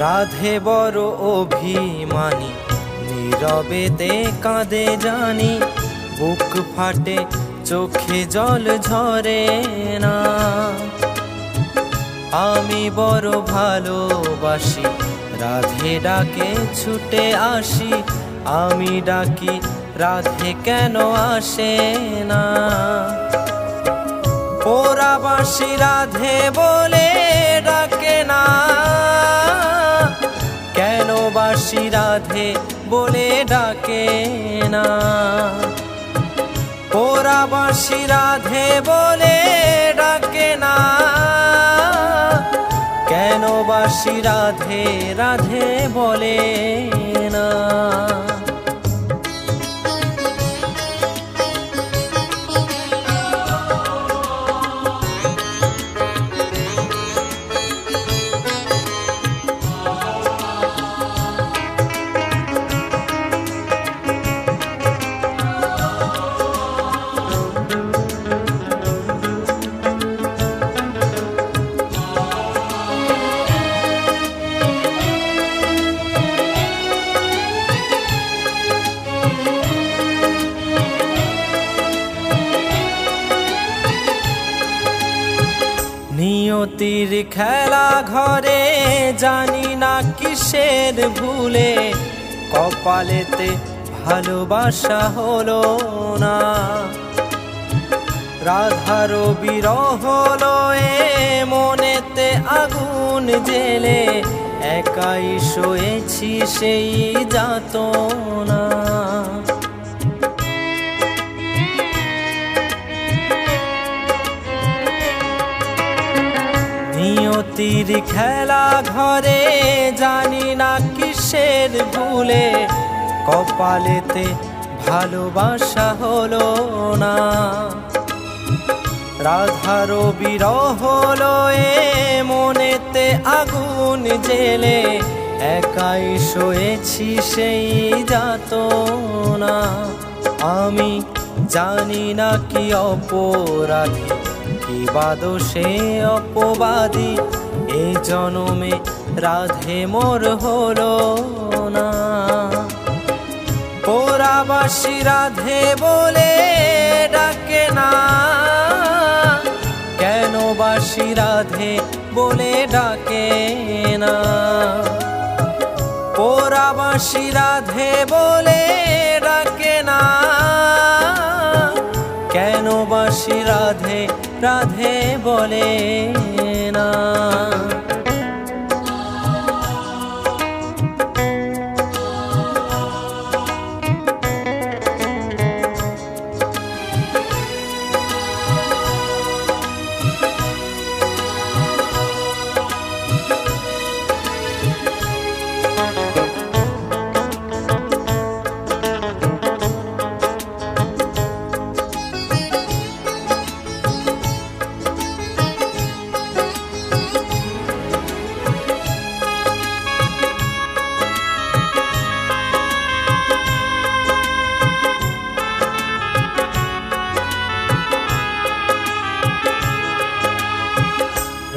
রাধে বড় অভিমানী, নীরবেতে কাঁদে জানি, বুক ফাটে চোখে জল ঝরে না। আমি বড় ভালোবাসি, রাধে ডাকে ছুটে আসি, আমি ডাকি রাধে কেন আসে না। ওরা বাঁশি রাধে বলে ডাকে না, কেন বাঁশি রাধে বলে ডাকে না। ওরা বাঁশি রাধে বলে ডাকে না, কেন বাঁশি রাধে রাধে বলে না। নিয়তির খেলা ঘরে জানি না কিসের ভুলে, কপালেতে ভালোবাসা হলো না। রাধার বিরহ লয়ে মনেতে আগুন জেলে, একাই শোয়েছি সেই যাতনা। নিয়তির খেলা ঘরে জানি না কিসের ভুলে, কপালেতে ভালোবাসা হলো না। রাধার বিরহ লয়ে মনেতে আগুন জেলে, একাই শোয়েছি সেই যাতনা। আমি জানি না কি অপরাধী, কি বাদোষে অপবাদী, এই জনমে রাধে মোর হলো না। ওরা বাঁশি রাধে বলে ডাকে না, কেন বাঁশি রাধে বলে ডাকে না। ওরা বাঁশি রাধে বলে ডাকে না, কেন বাঁশি রাধে রাধে বলে না।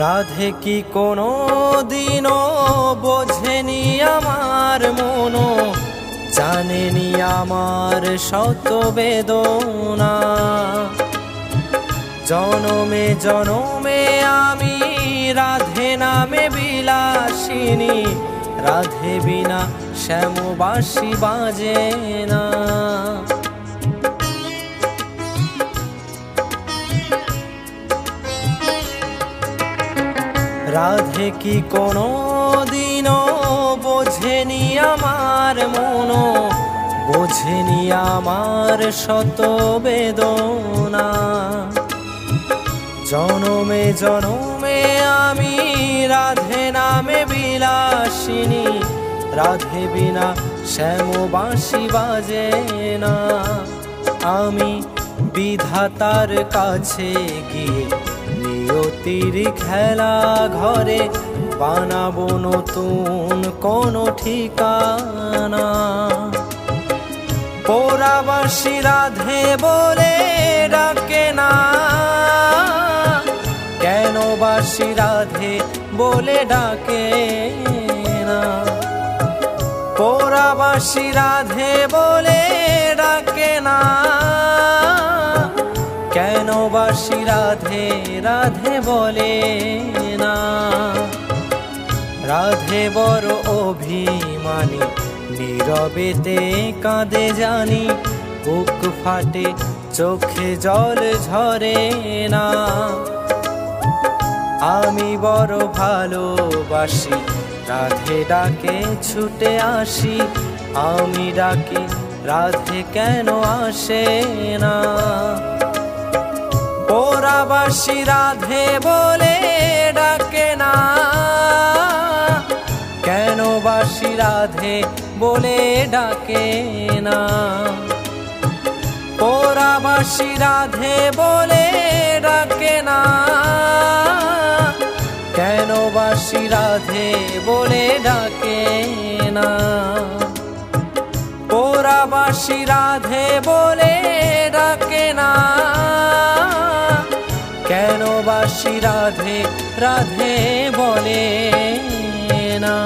রাধে কি কোনো দিনও বোঝেনি আমার মনো, জানেনি আমার শত বেদনা। জনমে জনমে আমি রাধে নামে বিলাসিনী, রাধে বিনা শ্যামবাসী বাজে না। রাধে কি কোনো দিনও বোঝেনি আমার মনো, বোঝেনি আমার শত বেদনা। জনমে জনমে আমি রাধে নামে বিলাসিনী, রাধে বিনা শ্যামবাসী বাজে না। আমি বিধাতার কাছে গিয়ে নিয়তির খেলা ঘরে বানাবো নতুন কোনো ঠিকানা। ওরা বাঁশি রাধে বলে ডাকে না, কেন বাঁশি রাধে বলে ডাকে না। বাঁশি রাধে বলে ডাকে না, কেন বাঁশি রাধে রাধে বলে না। রাধে বড় অভিমানী, নীরবেতে কাঁদে জানি, বুক ফাটে চোখে জল ঝরে না। আমি বড় ভালোবাসি, রাধে ডাকে ছুটে আসি, আমি ডাকি রাধে কেন আসে না। ওরা বাঁশি রাধে বলে ডাকে না, কেন বাঁশি রাধে বলে ডাকে না। ওরা বাঁশি রাধে বলে ডাকে না, কেন বাঁশি রাধে বলে ডাকে না। ওরা বাঁশি রাধে বলে ডাকে না, কেন বাঁশি রাধে রাধে বলে না।